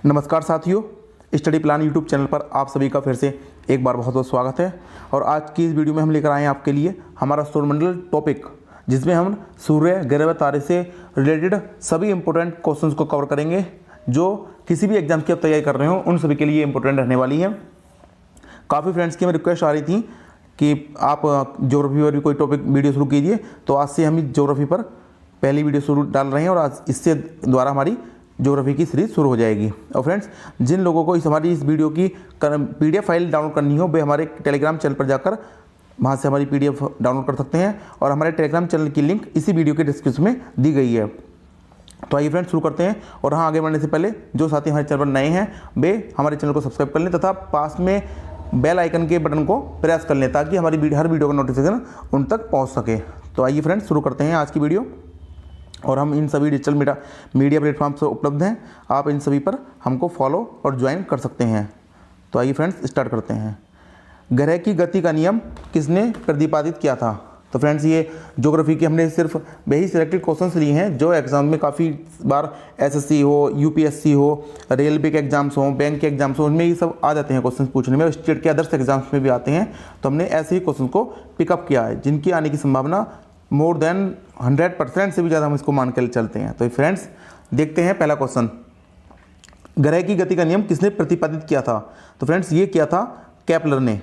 नमस्कार साथियों, study plan YouTube channel पर आप सभी का फिर से एक बार बहुत बहुत स्वागत है। और आज की इस वीडियो में हम लेकर आए हैं आपके लिए हमारा सौरमंडल टॉपिक, जिसमें हम सूर्य, ग्रह व तारे से रिलेटेड सभी इंपॉर्टेंट क्वेश्चंस को कवर करेंगे जो किसी भी एग्जाम की आप तैयारी कर रहे हो उन सभी के लिए इंपॉर्टेंट रहने वाली है। काफ़ी फ्रेंड्स की हमें रिक्वेस्ट आ रही थी कि आप ज्योग्राफी पर भी कोई टॉपिक वीडियो शुरू कीजिए, तो आज से हम ज्योग्राफी पर पहली वीडियो शुरू डाल रहे हैं और आज इससे द्वारा हमारी ज्योग्राफी की सीरीज शुरू हो जाएगी। और फ्रेंड्स, जिन लोगों को हमारी इस वीडियो की PDF फाइल डाउनलोड करनी हो वे हमारे टेलीग्राम चैनल पर जाकर वहाँ से हमारी PDF डाउनलोड कर सकते हैं और हमारे टेलीग्राम चैनल की लिंक इसी वीडियो के डिस्क्रिप्शन में दी गई है। तो आइए फ्रेंड्स शुरू करते हैं। और हाँ, आगे बढ़ने से पहले जो साथी हमारे चैनल पर नए हैं वे हमारे चैनल को सब्सक्राइब कर लें तथा पास में बेल आइकन के बटन को प्रेस कर लें ताकि हमारी हर वीडियो का नोटिफिकेशन उन तक पहुँच सके। तो आइए फ्रेंड्स शुरू करते हैं आज की वीडियो। और हम इन सभी डिजिटल मीडिया प्लेटफॉर्म पर उपलब्ध हैं, आप इन सभी पर हमको फॉलो और ज्वाइन कर सकते हैं। तो आइए फ्रेंड्स स्टार्ट करते हैं। ग्रह की गति का नियम किसने प्रतिपादित किया था? तो फ्रेंड्स, ये ज्योग्राफी के हमने सिर्फ वही सिलेक्टेड क्वेश्चंस लिए हैं जो एग्जाम में काफ़ी बार SSC हो, UPSC हो, रेलवे के एग्जाम्स हो, बैंक के एग्जाम्स हो, उनमें ये सब आ जाते हैं क्वेश्चंस पूछने में और स्टेट के अदर्स एग्जाम्स में भी आते हैं। तो हमने ऐसे ही क्वेश्चन को पिकअप किया है जिनकी आने की संभावना मोर देन 100% से भी ज़्यादा हम इसको मान कर चलते हैं। तो फ्रेंड्स देखते हैं पहला क्वेश्चन, ग्रह की गति का नियम किसने प्रतिपादित किया था? तो फ्रेंड्स ये किया था केपलर ने।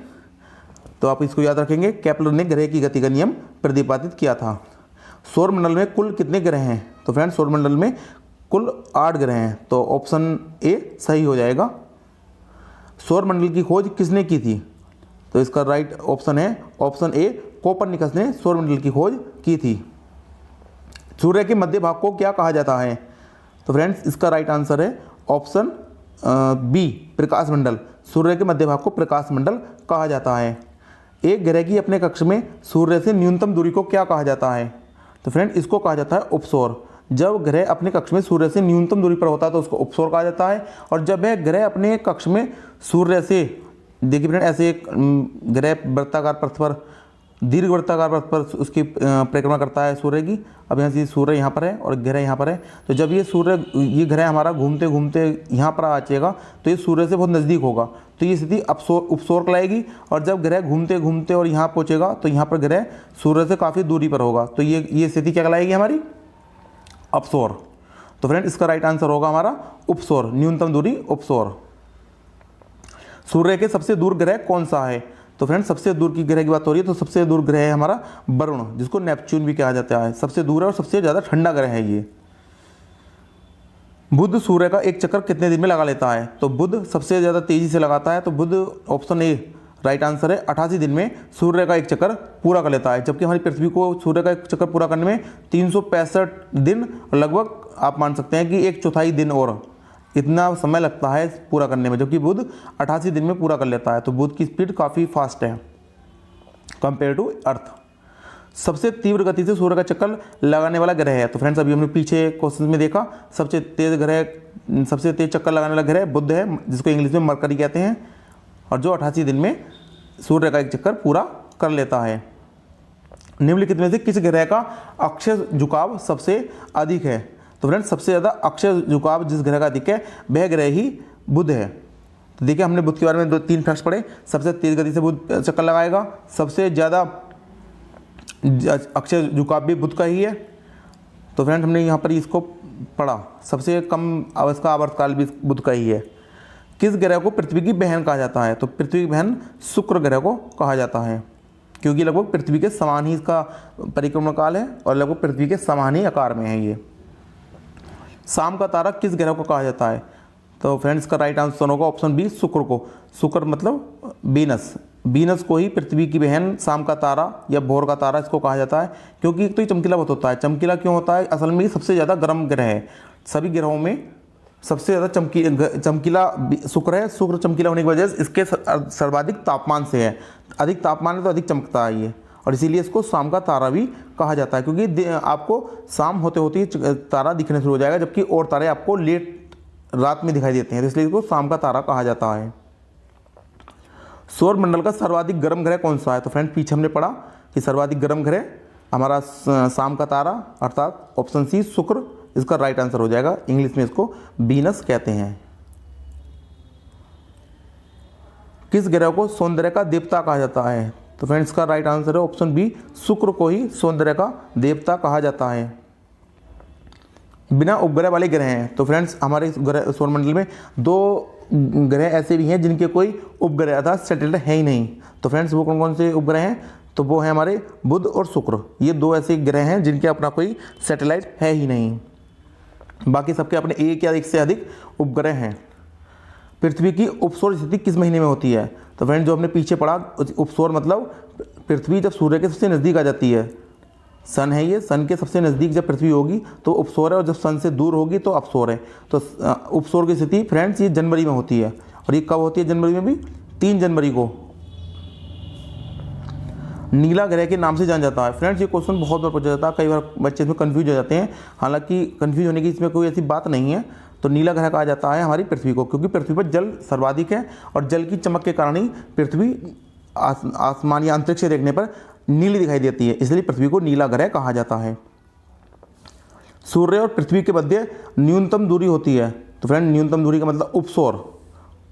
तो आप इसको याद रखेंगे, केपलर ने ग्रह की गति का नियम प्रतिपादित किया था। सौरमंडल में कुल कितने ग्रह हैं? तो फ्रेंड्स सौरमंडल में कुल 8 ग्रह हैं, तो ऑप्शन ए सही हो जाएगा। सौरमंडल की खोज किसने की थी? तो इसका राइट ऑप्शन है ऑप्शन ए, कोपरनिकस ने सौरमंडल की खोज की थी। सूर्य के मध्य भाग को क्या कहा जाता है? तो फ्रेंड्स इसका राइट आंसर है ऑप्शन बी, प्रकाश मंडल। सूर्य के मध्य भाग को प्रकाश मंडल कहा जाता है। एक ग्रह की अपने कक्ष में सूर्य से न्यूनतम दूरी को क्या कहा जाता है? तो फ्रेंड इसको कहा जाता है उपसौर। जब ग्रह अपने कक्ष में सूर्य से न्यूनतम दूरी पर होता है तो उसको उपसौर कहा जाता है। और जब वह ग्रह अपने कक्ष में सूर्य से, देखिए फ्रेंड, ऐसे एक ग्रह वृत्ताकार पथ पर, दीर्घ वृत्ताकार पथ पर उसकी परिक्रमा करता है सूर्य की। अब यहाँ से सूर्य यहाँ पर है और ग्रह यहाँ पर है, तो जब ये ग्रह हमारा घूमते घूमते यहाँ पर आ जाएगा तो ये सूर्य से बहुत नज़दीक होगा, तो ये स्थिति उपसौर कहलाएगी। और जब ग्रह घूमते घूमते और यहाँ पहुँचेगा तो यहाँ पर ग्रह सूर्य से काफ़ी दूरी पर होगा, तो ये स्थिति क्या कहलाएगी हमारी? अपसौर। तो फ्रेंड इसका राइट आंसर होगा हमारा उपसौर, न्यूनतम दूरी उपसौर। सूर्य के सबसे दूर ग्रह कौन सा है? तो फ्रेंड सबसे दूर की ग्रह की बात हो रही है तो सबसे दूर ग्रह है हमारा वरुण, जिसको नेपच्यून भी कहा जाता है। सबसे दूर है और सबसे ज़्यादा ठंडा ग्रह है ये। बुध सूर्य का एक चक्कर कितने दिन में लगा लेता है? तो बुध सबसे ज़्यादा तेज़ी से लगाता है, तो बुध ऑप्शन ए राइट आंसर है। 88 दिन में सूर्य का एक चक्कर पूरा कर लेता है, जबकि हमारी पृथ्वी को सूर्य का एक चक्कर पूरा करने में 365 दिन, लगभग आप मान सकते हैं कि 1/4 दिन और इतना समय लगता है पूरा करने में, जबकि बुध 88 दिन में पूरा कर लेता है। तो बुध की स्पीड काफ़ी फास्ट है कंपेयर टू अर्थ। सबसे तीव्र गति से सूर्य का चक्कर लगाने वाला ग्रह है? तो फ्रेंड्स अभी हमने पीछे क्वेश्चन में देखा, सबसे तेज चक्कर लगाने वाला ग्रह बुध है, जिसको इंग्लिश में मरकरी कहते हैं, और जो 88 दिन में सूर्य का एक चक्कर पूरा कर लेता है। निम्नलिखित में से किस ग्रह का अक्षय झुकाव सबसे अधिक है? तो फ्रेंड्स सबसे ज़्यादा अक्षय झुकाव जिस ग्रह का अधिक है वह ग्रह ही बुध है। तो देखिए हमने बुध के बारे में 2-3 फैक्ट्स पढ़े। सबसे तेज गति से बुध चक्कर लगाएगा, सबसे ज़्यादा अक्षय झुकाव भी बुध का ही है। तो फ्रेंड हमने यहाँ पर इसको पढ़ा, सबसे कम इसका आवर्तकाल भी बुध का ही है। किस ग्रह को पृथ्वी की बहन कहा जाता है? तो पृथ्वी की बहन शुक्र ग्रह को कहा जाता है, क्योंकि लगभग पृथ्वी के समान ही इसका परिक्रमा काल है और लगभग पृथ्वी के समान ही आकार में है ये। शाम का तारा किस ग्रह को कहा जाता है? तो फ्रेंड्स का राइट आंसर होगा ऑप्शन बी, शुक्र को। शुक्र मतलब वीनस। वीनस को ही पृथ्वी की बहन, शाम का तारा या भोर का तारा इसको कहा जाता है, क्योंकि एक तो ये चमकीला बहुत होता है। चमकीला क्यों होता है? असल में ये सबसे ज़्यादा गर्म ग्रह है। सभी ग्रहों में सबसे ज़्यादा चमकीला शुक्र है। शुक्र चमकीला होने की वजह से इसके सर्वाधिक तापमान से है, अधिक तापमान है तो अधिक चमकता है ये, और इसीलिए इसको शाम का तारा भी कहा जाता है, क्योंकि आपको शाम होते होते तारा दिखने शुरू हो जाएगा, जबकि और तारे आपको लेट रात में दिखाई देते हैं, तो इसलिए इसको शाम का तारा कहा जाता है। सौरमंडल का सर्वाधिक गर्म ग्रह कौन सा है? तो फ्रेंड पीछे हमने पढ़ा कि सर्वाधिक गर्म ग्रह हमारा शाम का तारा अर्थात ऑप्शन सी शुक्र इसका राइट आंसर हो जाएगा। इंग्लिश में इसको वीनस कहते हैं। किस ग्रह को सौंदर्य का देवता कहा जाता है? तो फ्रेंड्स का राइट आंसर है ऑप्शन बी, शुक्र को ही सौंदर्य का देवता कहा जाता है। बिना उपग्रह वाले ग्रह हैं। तो फ्रेंड्स हमारे ग्रह सौरमंडल में 2 ग्रह ऐसे भी हैं जिनके कोई उपग्रह अर्थात सैटेलाइट है ही नहीं। तो फ्रेंड्स वो कौन कौन से उपग्रह हैं? तो वो है हमारे बुध और शुक्र। ये 2 ऐसे ग्रह हैं जिनके अपना कोई सैटेलाइट है ही नहीं, बाकी सबके अपने एक या एक से अधिक उपग्रह हैं। पृथ्वी की उपसौर स्थिति किस महीने में होती है? तो फ्रेंड्स जो हमने पीछे पढ़ा, उपसौर मतलब पृथ्वी जब सूर्य के सबसे नज़दीक आ जाती है, सन है ये, सन के सबसे नज़दीक जब पृथ्वी होगी तो उपसौर है, और जब सन से दूर होगी तो अपसौर है। तो उपसौर की स्थिति फ्रेंड्स ये जनवरी में होती है। और ये कब होती है जनवरी में भी? 3 जनवरी को। नीला ग्रह के नाम से जाना जाता है। फ्रेंड्स ये क्वेश्चन बहुत बार पूछा जाता है, कई बार बच्चे इसमें कन्फ्यूज हो जाते हैं, हालांकि कन्फ्यूज होने की इसमें कोई ऐसी बात नहीं है। तो नीला ग्रह कहा जाता है हमारी पृथ्वी को, क्योंकि पृथ्वी पर जल सर्वाधिक है और जल की चमक के कारण ही पृथ्वी आसमान या अंतरिक्ष से देखने पर नीली दिखाई देती है, इसलिए पृथ्वी को नीला ग्रह कहा जाता है। सूर्य और पृथ्वी के मध्य न्यूनतम दूरी होती है। तो फ्रेंड न्यूनतम दूरी का मतलब उपसौर।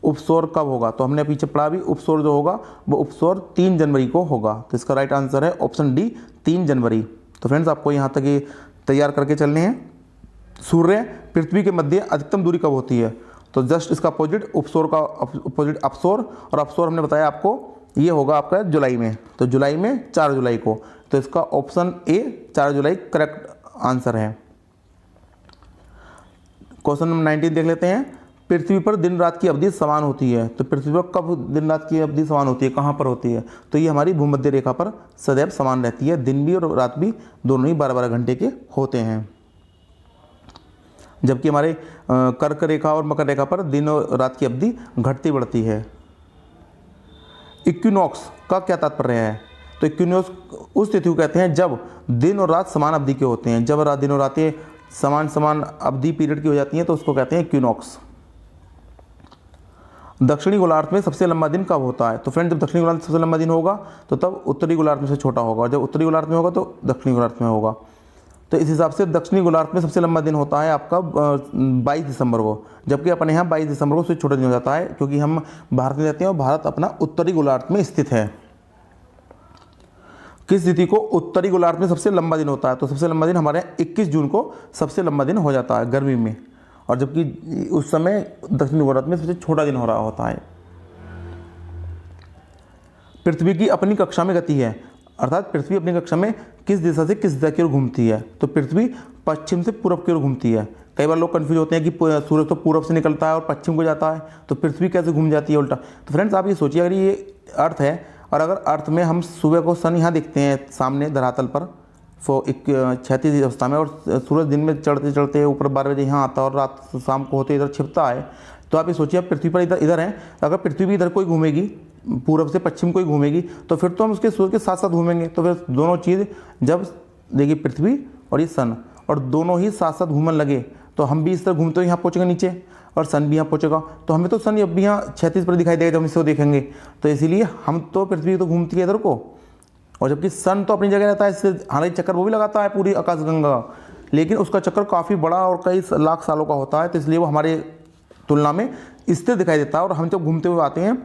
उपसौर कब होगा? तो हमने पीछे पढ़ा भी, उपसौर जो होगा वो उपसौर 3 जनवरी को होगा। तो इसका राइट आंसर है ऑप्शन डी, 3 जनवरी। तो फ्रेंड्स आपको यहाँ तक ये तैयार करके चलने हैं। सूर्य पृथ्वी के मध्य अधिकतम दूरी कब होती है? तो जस्ट इसका अपोजिट उपसौर का अपोजिट अपसौर, और अपसौर हमने बताया आपको ये होगा आपका जुलाई में। तो जुलाई में 4 जुलाई को। तो इसका option A 4 July correct answer है। क्वेश्चन नंबर 19 देख लेते हैं। पृथ्वी पर दिन रात की अवधि समान होती है। तो पृथ्वी पर कब दिन रात की अवधि समान होती है, कहाँ पर होती है? तो ये हमारी भूमध्य रेखा पर सदैव समान रहती है। दिन भी और रात भी दोनों ही 12-12 घंटे के होते हैं, जबकि हमारे कर्क रेखा और मकर रेखा पर दिन और रात की अवधि घटती बढ़ती है। इक्विनॉक्स का क्या तात्पर्य है? तो इक्विनॉक्स उस तिथि को कहते हैं जब दिन और रात समान अवधि के होते हैं। जब दिन और रातें समान अवधि पीरियड की हो जाती हैं तो उसको कहते हैं इक्विनॉक्स। दक्षिणी गोलार्ध में सबसे लंबा दिन कब होता है? तो फ्रेंड जब दक्षिणी गोलार्ध में सबसे लंबा दिन होगा तो तब उत्तरी गोलार्ध में से छोटा होगा, और जब उत्तरी गोलार्ध में होगा तो दक्षिणी गोलार्ध में होगा। तो इस हिसाब से दक्षिणी गोलार्ध में सबसे लंबा दिन होता है आपका 22 दिसंबर को, जबकि अपने यहाँ 22 दिसंबर को सबसे छोटा दिन हो जाता है, क्योंकि हम भारत में रहते हैं और भारत अपना उत्तरी गोलार्ध में स्थित है। किस तिथि को उत्तरी गोलार्ध में सबसे लंबा दिन होता है? तो सबसे लंबा दिन हमारे यहाँ 21 जून को सबसे लंबा दिन हो जाता है गर्मी में, और जबकि उस समय दक्षिणी गोलार्ध में सबसे छोटा दिन हो रहा होता है। पृथ्वी की अपनी कक्षा में गति है, अर्थात पृथ्वी अपनी कक्षा में किस दिशा से किस दिशा की ओर घूमती है? तो पृथ्वी पश्चिम से पूर्व की ओर घूमती है। कई बार लोग कंफ्यूज होते हैं कि सूरज तो पूर्व से निकलता है और पश्चिम को जाता है, तो पृथ्वी कैसे घूम जाती है उल्टा? तो फ्रेंड्स आप ये सोचिए, अगर ये अर्थ है और अगर अर्थ में हम सुबह को सन यहाँ देखते हैं सामने धरातल पर एक क्षैतिज अवस्था में, और सूरज दिन में चढ़ते चढ़ते ऊपर 12 बजे यहाँ आता है और रात शाम को होते इधर छिपता है, तो आप ये सोचिए आप पृथ्वी पर इधर हैं, अगर पृथ्वी भी इधर कोई घूमेगी, पूर्व से पश्चिम को ही घूमेगी, तो फिर तो हम उसके सूर्य के साथ साथ घूमेंगे। तो फिर दोनों चीज़ जब देखिए पृथ्वी और ये सन और दोनों ही साथ साथ घूमने लगे, तो हम भी इस तरह घूमते हुए यहाँ पहुँचेंगे नीचे और सन भी यहाँ पहुँचेगा, तो हमें तो सन अब भी यहाँ 36 पर दिखाई देगा जब हम इसको देखेंगे। तो इसीलिए हम तो पृथ्वी तो घूमती है इधर को, और जबकि सन तो अपनी जगह रहता है, इससे हालांकि चक्कर वो भी लगाता है पूरी आकाशगंगा, लेकिन उसका चक्कर काफ़ी बड़ा और कई लाख सालों का होता है, तो इसलिए वो हमारे तुलना में स्थिर दिखाई देता है। और हम जब घूमते हुए आते हैं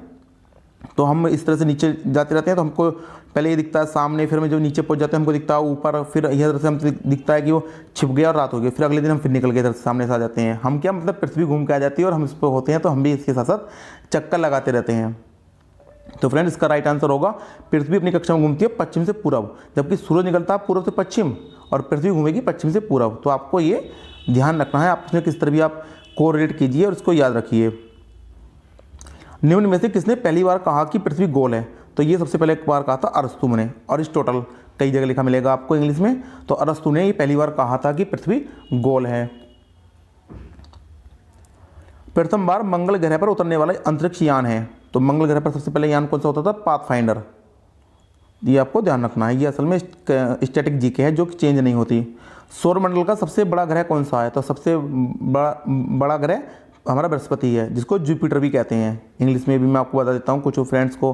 तो हम इस तरह से नीचे जाते रहते हैं, तो हमको पहले ये दिखता है सामने, फिर हम जब नीचे पहुंच जाते हैं हमको दिखता है ऊपर, फिर इस तरह से हमको दिखता है कि वो छिप गया और रात हो गई, फिर अगले दिन हम फिर निकल के इधर सामने से आ जाते हैं। हम क्या मतलब पृथ्वी घूम के आ जाती है और हम इस पर होते हैं, तो हम भी इसके साथ साथ चक्कर लगाते रहते हैं। तो फ्रेंड इसका राइट आंसर होगा पृथ्वी अपनी कक्षा में घूमती है पश्चिम से पूर्व, जबकि सूरज निकलता है पूर्व से पश्चिम और पृथ्वी घूमेगी पश्चिम से पूर्व। तो आपको ये ध्यान रखना है, आप इसमें किस तरह भी आप कोरिलेट कीजिए और इसको याद रखिए। निम्न में से किसने पहली बार कहा कि पृथ्वी गोल है? तो ये सबसे पहले एक बार कहा था अरस्तु ने, अरिस्टोटल कई जगह लिखा मिलेगा आपको इंग्लिश में, तो अरस्तु ने ये पहली बार कहा था कि पृथ्वी गोल है। प्रथम बार मंगल ग्रह पर उतरने वाला अंतरिक्ष यान है, तो मंगल ग्रह पर सबसे पहले यान कौन सा होता था? पाथफाइंडर। ये आपको ध्यान रखना है, ये असल में स्टैटिक जीके है जो कि चेंज नहीं होती। सौरमंडल का सबसे बड़ा ग्रह कौन सा है? तो सबसे बड़ा ग्रह हमारा बृहस्पति है, जिसको जुपिटर भी कहते हैं। इंग्लिश में भी मैं आपको बता देता हूँ, कुछ फ्रेंड्स को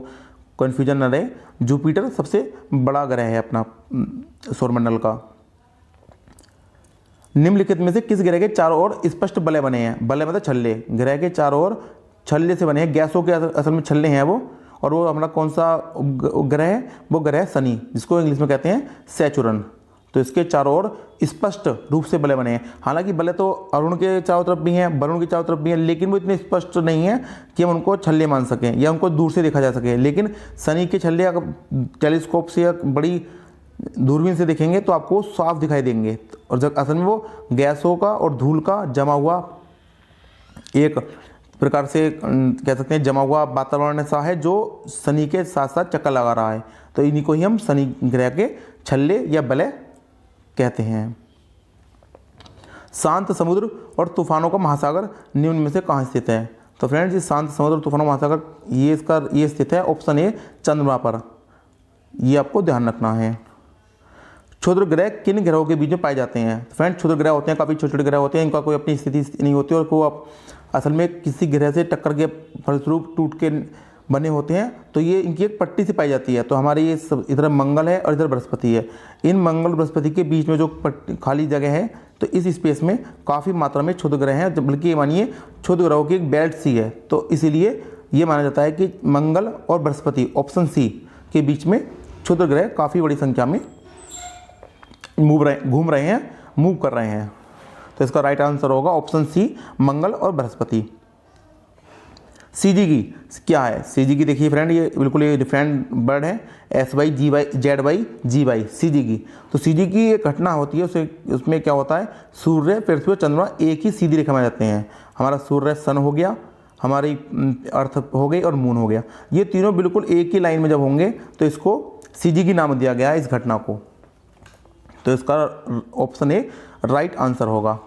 कन्फ्यूजन न रहे। जुपिटर सबसे बड़ा ग्रह है अपना सौरमंडल का। निम्नलिखित में से किस ग्रह के चारों ओर स्पष्ट बलय बने हैं? बलय मतलब छल्ले। ग्रह के चारों ओर छल्ले से बने हैं, गैसों के असल में छल्ले हैं वो। और वो हमारा कौन सा ग्रह है? वो ग्रह है शनि, जिसको इंग्लिश में कहते हैं सैचुरन। तो इसके चारों ओर स्पष्ट रूप से बले बने हैं। हालांकि बले तो अरुण के चारों तरफ भी हैं, वरुण के चारों तरफ भी हैं, लेकिन वो इतने स्पष्ट नहीं है कि हम उनको छल्ले मान सकें या उनको दूर से देखा जा सके। लेकिन शनि के छल्ले अगर टेलीस्कोप से या बड़ी दूरबीन से देखेंगे तो आपको साफ दिखाई देंगे। और जब असल में वो गैसों का और धूल का जमा हुआ एक प्रकार से कह सकते हैं जमा हुआ वातावरण ऐसा है जो शनि के साथ साथ चक्कर लगा रहा है। तो इन्हीं को ही हम शनि ग्रह के छल्ले या बलय कहते हैं। शांत समुद्र और तूफानों का महासागर निम्न में से कहाँ स्थित है? तो फ्रेंड्स, ये शांत समुद्र और तूफानों का महासागर ये स्थित है ऑप्शन ए चंद्रमा पर। ये आपको ध्यान रखना है। क्षुद्र ग्रह किन ग्रहों के बीच में पाए जाते हैं? फ्रेंड्स, क्षुद्र ग्रह होते हैं, काफ़ी छोटे छोटे ग्रह होते हैं, इनका कोई अपनी स्थिति नहीं होती और को आप असल में किसी ग्रह से टक्कर के फलस्वरूप टूट के बने होते हैं। तो ये इनकी एक पट्टी से पाई जाती है। तो हमारे ये सब इधर मंगल है और इधर बृहस्पति है। इन मंगल बृहस्पति के बीच में जो खाली जगह है, तो इस स्पेस में काफ़ी मात्रा में क्षुद्र ग्रह हैं, बल्कि ये मानिए क्षुद्र ग्रहों की एक बेल्ट सी है। तो इसीलिए ये माना जाता है कि मंगल और बृहस्पति ऑप्शन सी के बीच में क्षुद्र ग्रह काफ़ी बड़ी संख्या में घूम रहे हैं, मूव कर रहे हैं। तो इसका राइट आंसर होगा ऑप्शन सी मंगल और बृहस्पति। सीजीगी क्या है? सीजीगी देखिए फ्रेंड, ये बिल्कुल ये डिफरेंट वर्ड है, SYGY सीजीगी। तो सीजीगी एक घटना होती है, उसमें क्या होता है, सूर्य पृथ्वी और चंद्रमा एक ही सीधी रेखा में जाते हैं। हमारा सूर्य सन हो गया, हमारी अर्थ हो गई और मून हो गया, ये तीनों बिल्कुल एक ही लाइन में जब होंगे तो इसको सीजीगी नाम दिया गया है इस घटना को। तो इसका ऑप्शन ए राइट आंसर होगा।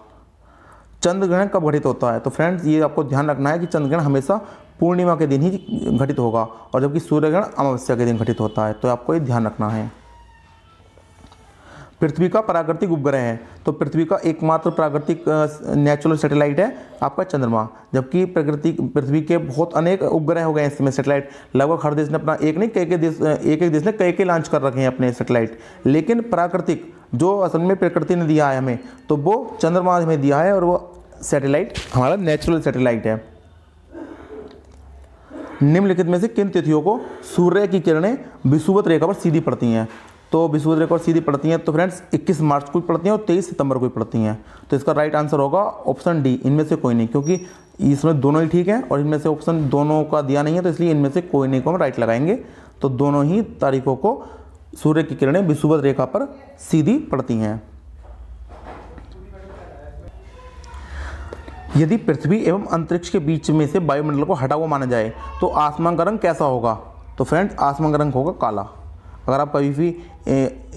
चंद्र ग्रहण कब घटित होता है? तो फ्रेंड्स, ये आपको ध्यान रखना है कि चंद्र ग्रहण हमेशा पूर्णिमा के दिन ही घटित होगा, और जबकि सूर्य ग्रहण अमावस्या के दिन घटित होता है। तो आपको ये ध्यान रखना है। पृथ्वी का प्राकृतिक उपग्रह है? तो पृथ्वी का एकमात्र प्राकृतिक नेचुरल सैटेलाइट है आपका चंद्रमा, जबकि पृथ्वी के बहुत अनेक उपग्रह हो गए हैं इसमें सैटेलाइट। लगभग हर देश ने अपना एक नहीं एक देश ने कई लॉन्च कर रखे हैं अपने सैटेलाइट। लेकिन प्राकृतिक जो असल में प्रकृति ने दिया है हमें, तो वो चंद्रमा हमें दिया है, और वो सैटेलाइट हमारा नेचुरल सैटेलाइट है। निम्नलिखित में से किन तिथियों को सूर्य की किरणें विषुवत रेखा पर सीधी पड़ती हैं? तो विषुवत रेखा पर सीधी पड़ती हैं तो फ्रेंड्स 21 मार्च को पड़ती हैं और 23 सितंबर को पड़ती हैं। तो इसका राइट आंसर होगा ऑप्शन डी, इनमें से कोई नहीं, क्योंकि इसमें दोनों ही ठीक है और इनमें से ऑप्शन दोनों का दिया नहीं है, तो इसलिए इनमें से कोई नहीं को हम राइट लगाएंगे। तो दोनों ही तारीखों को सूर्य की किरणें विषुवत रेखा पर सीधी पड़ती हैं। यदि पृथ्वी एवं अंतरिक्ष के बीच में से वायुमंडल को हटा हुआ माना जाए तो आसमान का रंग कैसा होगा? तो फ्रेंड्स, आसमान का रंग होगा काला। अगर आप कभी भी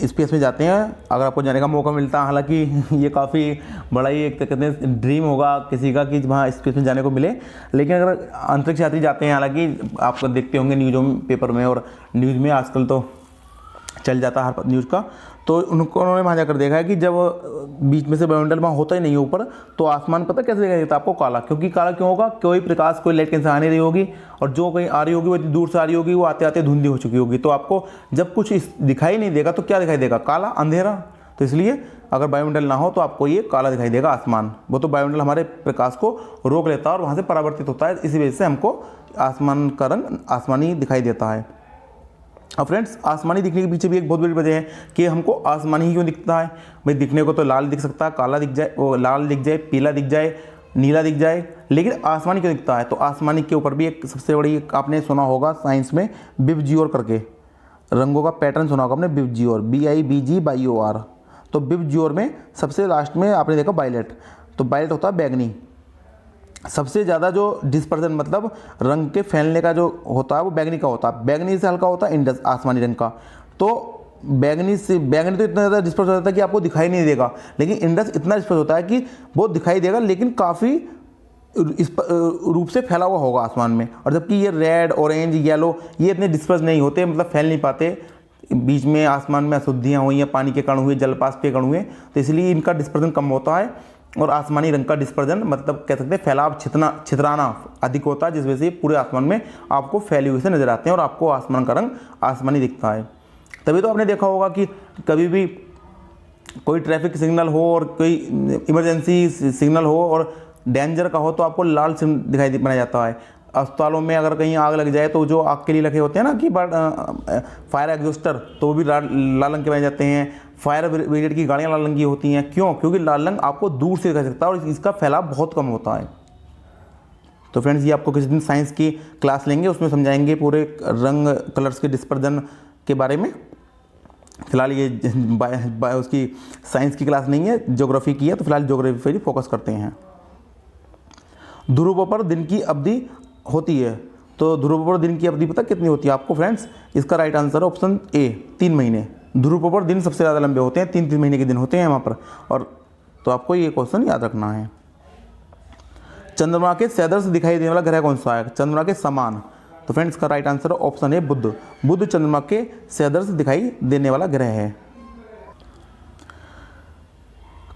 स्पेस में जाते हैं, अगर आपको जाने का मौका मिलता है, हालांकि ये काफ़ी बड़ा ही एक कहते हैं ड्रीम होगा किसी का कि वहाँ स्पेस में जाने को मिले, लेकिन अगर अंतरिक्ष यात्री जाते हैं, हालांकि आप देखते होंगे न्यूज़ों में, पेपर में और न्यूज़ में आजकल तो चल जाता है हर न्यूज़ का, तो उन्होंने वहाँ जाकर देखा है कि जब बीच में से वायुमंडल वहाँ होता ही नहीं है ऊपर, तो आसमान पता कैसे दिखाई देता है आपको? काला। क्योंकि काला क्यों होगा? कोई प्रकाश, कोई लाइट कहीं से आ नहीं रही होगी, और जो कहीं आ रही होगी वो इतनी दूर से आ रही होगी, वो आते आते धुंधली हो चुकी होगी। तो आपको जब कुछ दिखाई नहीं देगा तो क्या दिखाई देगा? काला, अंधेरा। तो इसलिए अगर वायुमंडल ना हो तो आपको ये काला दिखाई देगा आसमान। वो तो वायुमंडल हमारे प्रकाश को रोक लेता है और वहाँ से परावर्तित होता है, इसी वजह से हमको आसमान का रंग आसमानी दिखाई देता है। अब फ्रेंड्स, आसमानी दिखने के पीछे भी एक बहुत बड़ी वजह है कि हमको आसमानी ही क्यों दिखता है। भाई दिखने को तो लाल दिख सकता है, काला दिख जाए, वो लाल दिख जाए, पीला दिख जाए, नीला दिख जाए, लेकिन आसमानी क्यों दिखता है? तो आसमानी के ऊपर भी एक सबसे बड़ी, आपने सुना होगा साइंस में बिबजियोर करके रंगों का पैटर्न सुना होगा आपने, बिबजियोर, BIBGYOR। तो बिबजियोर में सबसे लास्ट में आपने देखा वायलेट। तो वायलेट होता है बैगनी। सबसे ज़्यादा जो डिस्पर्जन मतलब रंग के फैलने का जो होता है वो बैगनी का होता है। बैगनी से हल्का होता है इंडस, आसमानी रंग का। तो बैगनी तो इतना ज़्यादा डिस्पर्स हो जाता है कि आपको दिखाई नहीं देगा, लेकिन इंडस इतना डिस्पर्स होता है कि वो दिखाई देगा, लेकिन काफ़ी इस रूप से फैला हुआ होगा आसमान में। और जबकि ये रेड, ऑरेंज, येलो ये इतने डिस्पर्स नहीं होते, मतलब फैल नहीं पाते। बीच में आसमान में अशुद्धियाँ हुई हैं, पानी के कण हुए, जलपास के कण हुए, तो इसलिए इनका डिस्पर्जन कम होता है। और आसमानी रंग का डिस्पर्जन मतलब कह सकते हैं फैलाव, छितराना अधिक होता है, जिस वजह से पूरे आसमान में आपको फैले हुए से नजर आते हैं और आपको आसमान का रंग आसमानी दिखता है। तभी तो आपने देखा होगा कि कभी भी कोई ट्रैफिक सिग्नल हो और कोई इमरजेंसी सिग्नल हो और डेंजर का हो तो आपको लाल दिखाई बनाया जाता है। अस्पतालों में अगर कहीं आग लग जाए तो जो आग के लिए लगे होते हैं ना कि फायर एग्जॉस्टर, तो वो भी लाल रंग के बनाए जाते हैं। फायर ब्रिगेड की गाड़ियाँ लाल रंग की होती हैं। क्यों? क्योंकि लाल रंग आपको दूर से दिखा सकता है और इसका फैलाव बहुत कम होता है। तो फ्रेंड्स, ये आपको किसी दिन साइंस की क्लास लेंगे, उसमें समझाएंगे पूरे रंग कलर्स के डिस्पर्जन के बारे में। फिलहाल ये उसकी साइंस की क्लास नहीं है, ज्योग्राफी की है, तो फिलहाल ज्योग्राफी पर ही फोकस करते हैं। ध्रुवों पर दिन की अवधि होती है, तो ध्रुवों पर दिन की अवधि पता कितनी होती है आपको फ्रेंड्स? इसका राइट आंसर है ऑप्शन ए, 3 महीने। ध्रुवों पर दिन सबसे ज़्यादा लंबे होते हैं, 3 महीने के दिन होते हैं वहाँ पर। और तो आपको ये क्वेश्चन याद रखना है। चंद्रमा के सैदर से दिखाई देने वाला ग्रह कौन सा है? चंद्रमा के समान। तो फ्रेंड्स, इसका राइट आंसर है ऑप्शन है बुध। बुध चंद्रमा के सैदर से दिखाई देने वाला ग्रह है।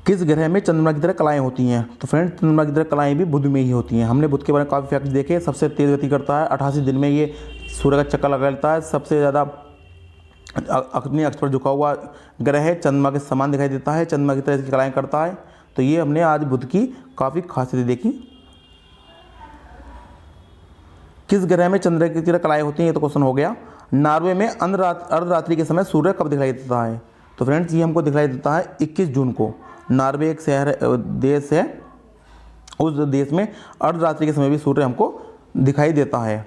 किस ग्रह में चंद्रमा की तरह कलाएं होती हैं? तो फ्रेंड्स, चंद्रमा की तरह कलाएं भी बुध में ही होती हैं। हमने बुध के बारे में काफ़ी फैक्ट देखे। सबसे तेज़ गति करता है, 88 दिन में ये सूर्य का चक्कर लगा लेता है। सबसे ज़्यादा अपने अक्ष पर झुका हुआ ग्रह है, चंद्रमा के समान दिखाई देता है, चंद्रमा की तरह इसकी कलाएं करता है। तो ये हमने आज बुध की काफ़ी खासियतें देखी। किस ग्रह में चंद्र की तरह कलाएं होती हैं? ये तो क्वेश्चन हो गया। नॉर्वे में अर्धरात्रि के समय सूर्य कब दिखाई देता है? तो फ्रेंड्स, ये हमको दिखाई देता है 21 जून को। नॉर्वे एक देश है, उस देश में अर्धरात्रि के समय भी सूर्य हमको दिखाई देता है।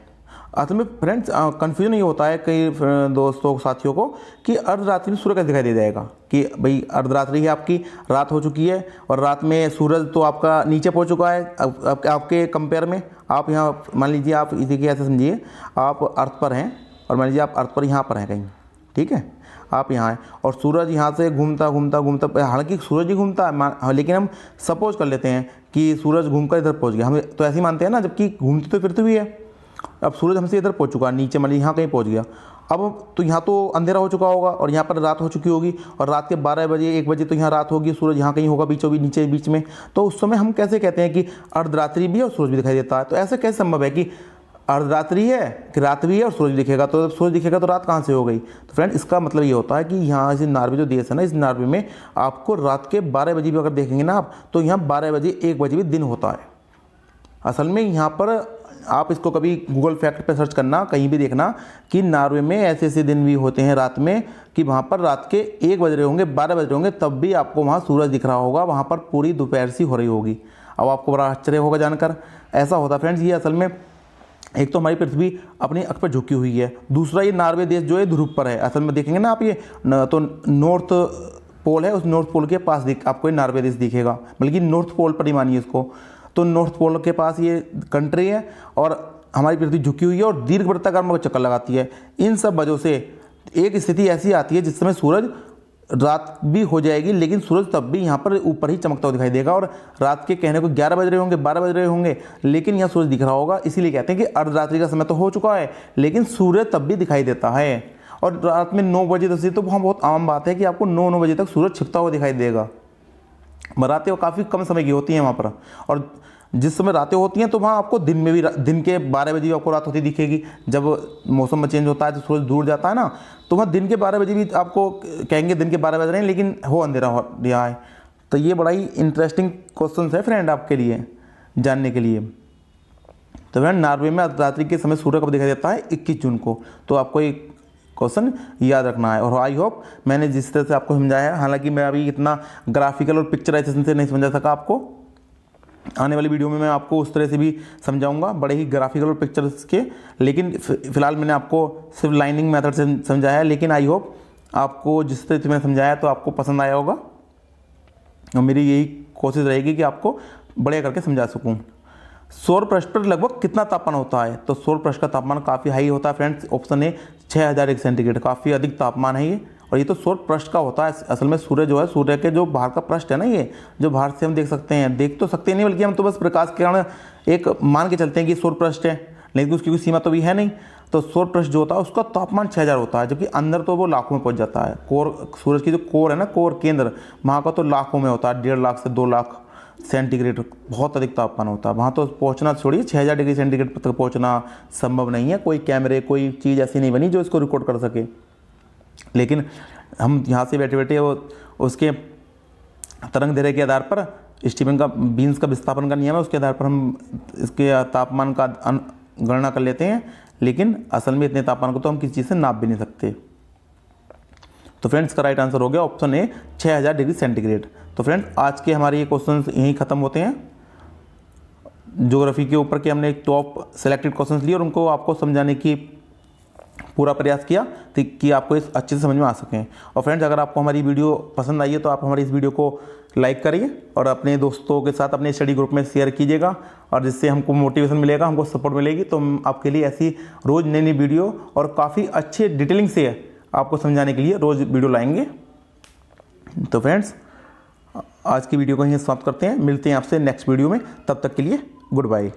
असल में फ्रेंड्स, कन्फ्यूजन ये होता है कई दोस्तों साथियों को कि अर्धरात्रि में सूर्य कैसे दिखाई दे जाएगा, कि भाई अर्धरात्रि है, आपकी रात हो चुकी है और रात में सूरज तो आपका नीचे पहुंच चुका है। आपके कंपेयर में आप यहाँ मान लीजिए, आप इसी के ऐसे समझिए, आप अर्थ पर हैं और मान लीजिए आप अर्थ पर यहाँ पर हैं कहीं, ठीक है, आप यहाँ हैं और सूरज यहाँ से घूमता, हालांकि सूरज ही घूमता है, लेकिन हम सपोज कर लेते हैं कि सूरज घूमकर इधर पहुँच गया। हम तो ऐसे ही मानते हैं ना, जबकि घूमती तो पृथ्वी है। अब सूरज हमसे इधर पहुँच चुका, नीचे मान लीजिए यहाँ कहीं पहुँच गया। अब तो यहाँ तो अंधेरा हो चुका होगा और यहाँ पर रात हो चुकी होगी और रात के 12 बजे 1 बजे तो यहाँ रात होगी, सूरज यहाँ कहीं होगा नीचे बीच में। तो उस समय हम कैसे कहते हैं कि अर्धरात्रि भी है और सूरज भी दिखाई देता है? तो ऐसे कैसे संभव है कि अर्धरात्रि है कि रात भी है और सूरज दिखेगा? तो सूरज दिखेगा तो रात कहाँ से हो गई? तो फ्रेंड, इसका मतलब ये होता है कि यहाँ से नॉर्वे जो देश है ना, इस नॉर्वे में आपको रात के 12 बजे भी अगर देखेंगे ना आप, तो यहाँ 12 बजे 1 बजे भी दिन होता है। असल में यहाँ पर आप इसको कभी गूगल फैक्ट पे सर्च करना, कहीं भी देखना कि नॉर्वे में ऐसे ऐसे दिन भी होते हैं रात में कि वहाँ पर रात के 1 बज रहे होंगे, 12 बज रहे होंगे, तब भी आपको वहाँ सूरज दिख रहा होगा, वहाँ पर पूरी दोपहर सी हो रही होगी। अब आपको बड़ा आश्चर्य होगा जानकर। ऐसा होता फ्रेंड्स, ये असल में एक तो हमारी पृथ्वी अपनी अक्ष पर झुकी हुई है, दूसरा ये नॉर्वे देश जो है ध्रुव पर है। असल में देखेंगे ना आप, ये तो नॉर्थ पोल है, उस नॉर्थ पोल के पास आपको ये नॉर्वे देश दिखेगा, बल्कि नॉर्थ पोल पर ही मानिए इसको। तो नॉर्थ पोल के पास ये कंट्री है और हमारी पृथ्वी झुकी हुई है और दीर्घ वृत्ताकार में चक्कर लगाती है। इन सब वजहों से एक स्थिति ऐसी आती है जिस समय सूरज रात भी हो जाएगी, लेकिन सूरज तब भी यहाँ पर ऊपर ही चमकता हुआ दिखाई देगा और रात के कहने को 11 बज रहे होंगे, 12 बज रहे होंगे, लेकिन यहाँ सूरज दिख रहा होगा। इसीलिए कहते हैं कि अर्धरात्रि का समय तो हो चुका है, लेकिन सूर्य तब भी दिखाई देता है। और रात में 9 बजे 10 बजे तो वहाँ बहुत आम बात है कि आपको 9 बजे तक सूरज छिपता हुआ दिखाई देगा। रातें काफ़ी कम समय की होती हैं वहाँ पर, और जिस समय रातें होती हैं तो वहाँ आपको दिन में भी, दिन के 12 बजे भी आपको रात होती दिखेगी। जब मौसम में चेंज होता है तो सूरज दूर जाता है ना, तो वहाँ दिन के 12 बजे भी आपको कहेंगे दिन के 12 बज रहे हैं, लेकिन हो अंधेरा हो रहा है। तो ये बड़ा ही इंटरेस्टिंग क्वेश्चन है फ्रेंड आपके लिए जानने के लिए। तो फ्रेंड, नॉर्वे में रात्रि के समय सूर्य कब दिखाई देता है? 21 जून को। तो आपको एक क्वेश्चन याद रखना है और आई होप मैंने जिस तरह से आपको समझाया, हालांकि मैं अभी इतना ग्राफिकल और पिक्चराइजेशन से नहीं समझा सका आपको, आने वाली वीडियो में मैं आपको उस तरह से भी समझाऊंगा, बड़े ही ग्राफिकल और पिक्चर्स के। लेकिन फिलहाल मैंने आपको सिर्फ लाइनिंग मेथड से समझाया है, लेकिन आई होप आपको जिस तरह से मैंने समझाया तो आपको पसंद आया होगा और मेरी यही कोशिश रहेगी कि आपको बढ़िया करके समझा सकूँ। सौर पृष्ठ पर लगभग कितना तापमान होता है? तो सौर पृष्ठ का तापमान काफ़ी हाई होता है फ्रेंड्स। ऑप्शन है 6000 डिग्री सेंटीग्रेड, काफ़ी अधिक तापमान है ये। और ये तो सौर पृष्ठ का होता है। असल में सूर्य जो है, सूर्य के जो बाहर का पृष्ठ है ना, ये जो बाहर से हम देख सकते हैं, देख तो सकते नहीं, बल्कि हम तो बस प्रकाश के कारण एक मान के चलते हैं कि सौर पृष्ठ है, लेकिन उसकी कोई सीमा तो भी है नहीं। तो सौर पृष्ठ जो होता है उसका तापमान 6000 होता है, जबकि अंदर तो वो लाखों में पहुंच जाता है। कोर, सूरज की जो कोर है ना, कोर केंद्र, वहाँ का तो लाखों में होता है, 1.5 लाख से 2 लाख सेंटीग्रेड, बहुत अधिक तापमान होता है वहाँ। तो पहुँचना छोड़िए, 6000 डिग्री सेंटीग्रेड तक पहुँचना संभव नहीं है। कोई कैमरे, कोई चीज़ ऐसी नहीं बनी जो इसको रिकॉर्ड कर सके। लेकिन हम यहाँ से बैठे बैठे वो उसके तरंग दैर्ध्य के आधार पर, स्टीफन का बीन्स का विस्थापन का नियम है, उसके आधार पर हम इसके तापमान का गणना कर लेते हैं, लेकिन असल में इतने तापमान को तो हम किसी चीज़ से नाप भी नहीं सकते। तो फ्रेंड्स का राइट आंसर हो गया ऑप्शन ए 6000 डिग्री सेंटीग्रेड। तो फ्रेंड्स आज के हमारे ये क्वेश्चन यहीं ख़त्म होते हैं। ज्योग्राफी के ऊपर के हमने एक टॉप सेलेक्टेड क्वेश्चंस लिए और उनको आपको समझाने की पूरा प्रयास किया कि आपको इस अच्छे से समझ में आ सकें। और फ्रेंड्स अगर आपको हमारी वीडियो पसंद आई है तो आप हमारी इस वीडियो को लाइक करिए और अपने दोस्तों के साथ अपने स्टडी ग्रुप में शेयर कीजिएगा, और जिससे हमको मोटिवेशन मिलेगा, हमको सपोर्ट मिलेगी। तो हम आपके लिए ऐसी रोज़ नई नई वीडियो और काफ़ी अच्छे डिटेलिंग से आपको समझाने के लिए रोज़ वीडियो लाएंगे। तो फ्रेंड्स आज की वीडियो को यहीं समाप्त करते हैं, मिलते हैं आपसे नेक्स्ट वीडियो में, तब तक के लिए गुड बाय।